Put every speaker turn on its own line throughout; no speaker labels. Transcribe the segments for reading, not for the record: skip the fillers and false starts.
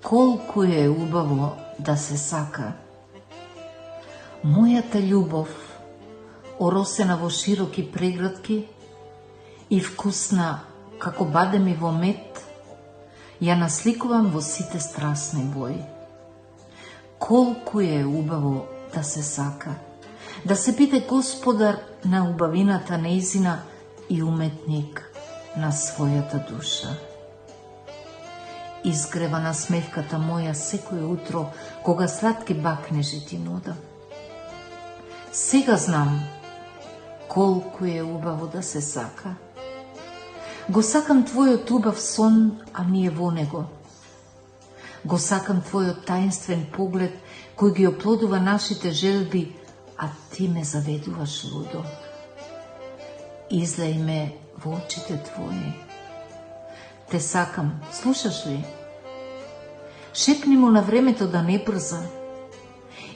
Колку е убаво да се сака. Мојата љубов, оросена во широки преградки и вкусна како бадеми во мед, ја насликувам во сите страсни бои. Колку е убаво да се сака, да се биде господар на убавината неизина и уметник на својата душа. Изгрева насмевката моја секој утро, кога сладки бакнежи ти нудам. Сега знам колку е убаво да се сака. Го сакам твојот убав сон, а ние во него. Го сакам твојот таинствен поглед, кој ги оплодува нашите желби, а ти ме заведуваш лудо. Излеј ме во очите твои. Те сакам, слушаш ли? Шепни му на времето да не брза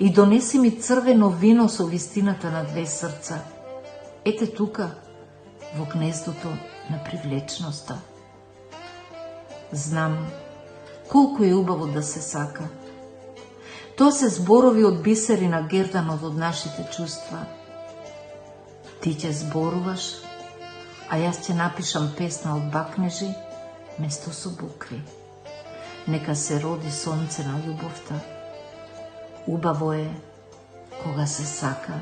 и донеси ми црвено вино со вистината на две срца. Ете тука, во гнездото на привлечноста. Знам колку е убаво да се сака. Тоа се зборови од бисери на герданот од нашите чувства. Ти ќе зборуваш, а јас ќе напишам песна од бакнежи место со букви. Нека се роди сонце на љубовта. Убаво е кога се сака.